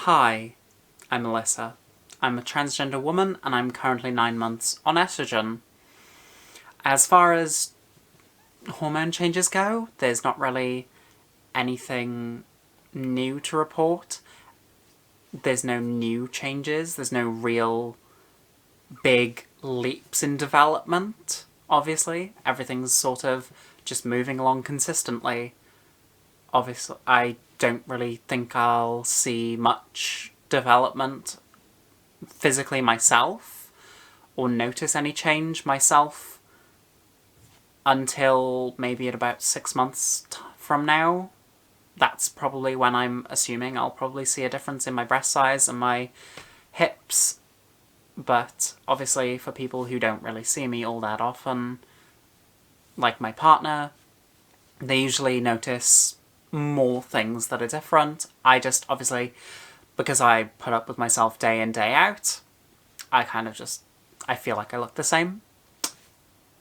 Hi, I'm Alyssa. I'm a transgender woman and I'm currently 9 months on estrogen. As far as hormone changes go, there's not really anything new to report. There's no new changes, there's no real big leaps in development, obviously. Everything's sort of just moving along consistently. Obviously, I don't really think I'll see much development physically myself or notice any change myself until maybe at about 6 months from now. That's probably when I'm assuming I'll probably see a difference in my breast size and my hips. But obviously for people who don't really see me all that often, like my partner, they usually notice more things that are different. I just, obviously, because I put up with myself day in, day out, I feel like I look the same.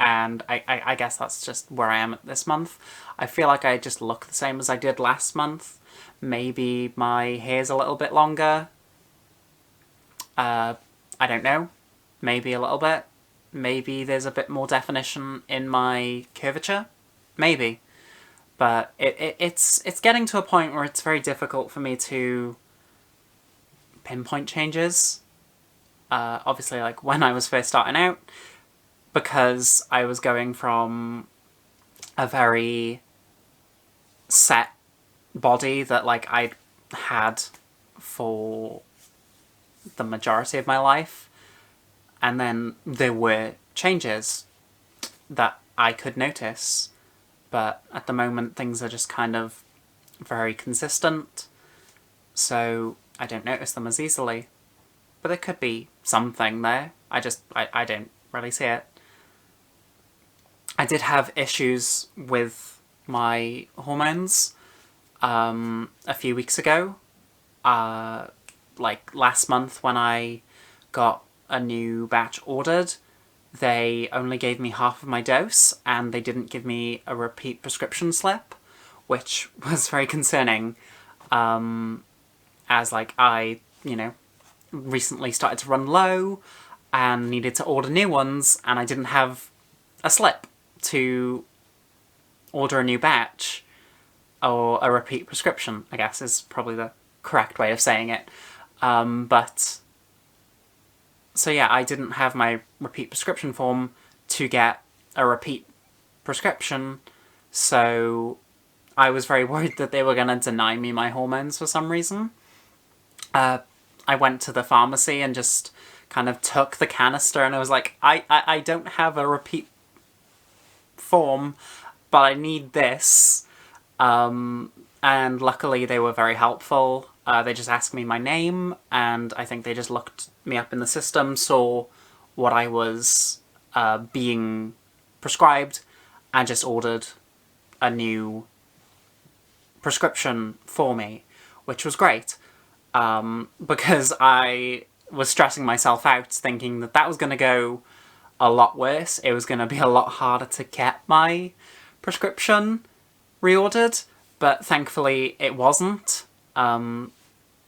And I guess that's just where I am at this month. I feel like I just look the same as I did last month. Maybe my hair's a little bit longer. I don't know. Maybe a little bit. Maybe there's a bit more definition in my curvature. Maybe. But it's getting to a point where it's very difficult for me to pinpoint changes. Obviously, like, when I was first starting out, because I was going from a very set body that, like, I'd had for the majority of my life, and then there were changes that I could notice, but at the moment things are just kind of very consistent, so I don't notice them as easily. But there could be something there. I don't really see it. I did have issues with my hormones a few weeks ago. Like last month when I got a new batch ordered, they only gave me half of my dose and they didn't give me a repeat prescription slip, which was very concerning, as, like, I, recently started to run low and needed to order new ones, and I didn't have a slip to order a new batch, or a repeat prescription, I guess is probably the correct way of saying it. So yeah, I didn't have my repeat prescription form to get a repeat prescription, so I was very worried that they were going to deny me my hormones for some reason. I went to the pharmacy and just kind of took the canister and I was like, I don't have a repeat form, but I need this. And luckily they were very helpful. They just asked me my name, and I think they just looked me up in the system, saw what I was being prescribed, and just ordered a new prescription for me, which was great. Because I was stressing myself out, thinking that that was going to go a lot worse. It was going to be a lot harder to get my prescription reordered, but thankfully it wasn't.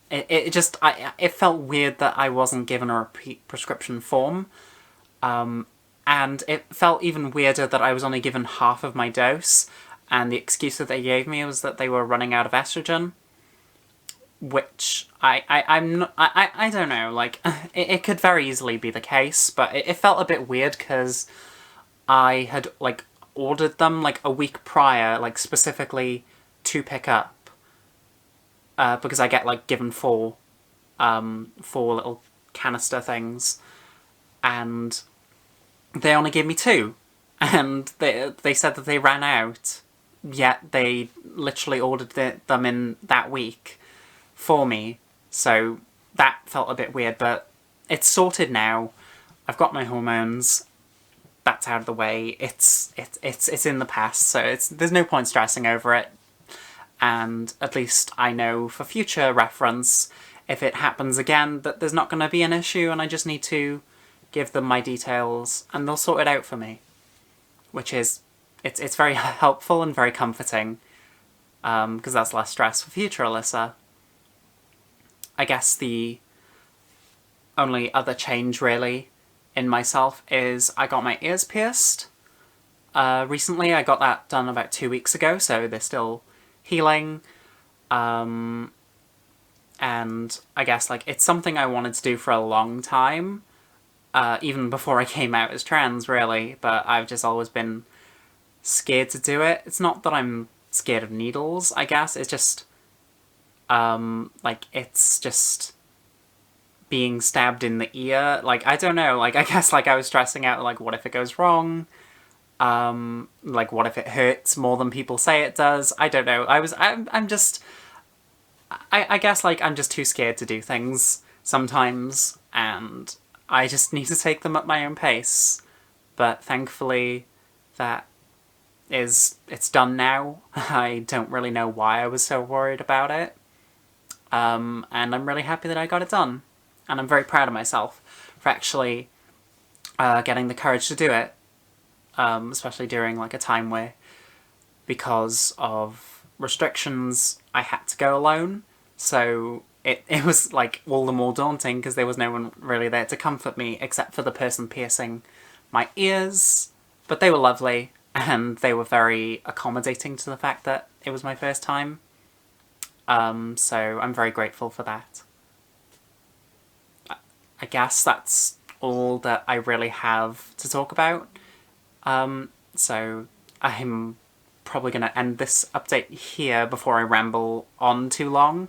It felt weird that I wasn't given a repeat prescription form, and it felt even weirder that I was only given half of my dose, and the excuse that they gave me was that they were running out of estrogen, which I don't know, like, it could very easily be the case, but it felt a bit weird because I had, like, ordered them, like, a week prior, like, specifically to pick up, because I get, like, given four little canister things, and they only gave me two, and they said that they ran out, yet they literally ordered them in that week for me, so that felt a bit weird, but it's sorted now. I've got my hormones. That's out of the way. It's in the past, so there's no point stressing over it. And at least I know for future reference, if it happens again, that there's not going to be an issue, and I just need to give them my details and they'll sort it out for me, which is it's very helpful and very comforting, because that's less stress for future Alyssa. I guess the only other change really in myself is I got my ears pierced. Recently, I got that done about 2 weeks ago, so they're still healing. And I guess, like, it's something I wanted to do for a long time, even before I came out as trans, really, but I've just always been scared to do it. It's not that I'm scared of needles, I guess, it's just, like, it's just being stabbed in the ear. Like, I don't know, like, I guess, like, I was stressing out, like, what if it goes wrong? Like, what if it hurts more than people say it does? I don't know. I'm just, I guess, like, I'm just too scared to do things sometimes, and I just need to take them at my own pace. But thankfully, it's done now. I don't really know why I was so worried about it. And I'm really happy that I got it done. And I'm very proud of myself for actually getting the courage to do it. Especially during, like, a time where, because of restrictions, I had to go alone. So it was, like, all the more daunting because there was no one really there to comfort me except for the person piercing my ears. But they were lovely, and they were very accommodating to the fact that it was my first time. So I'm very grateful for that. I guess that's all that I really have to talk about. So I'm probably going to end this update here before I ramble on too long.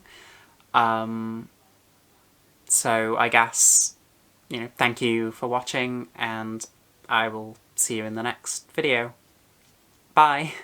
So I guess, thank you for watching, and I will see you in the next video. Bye!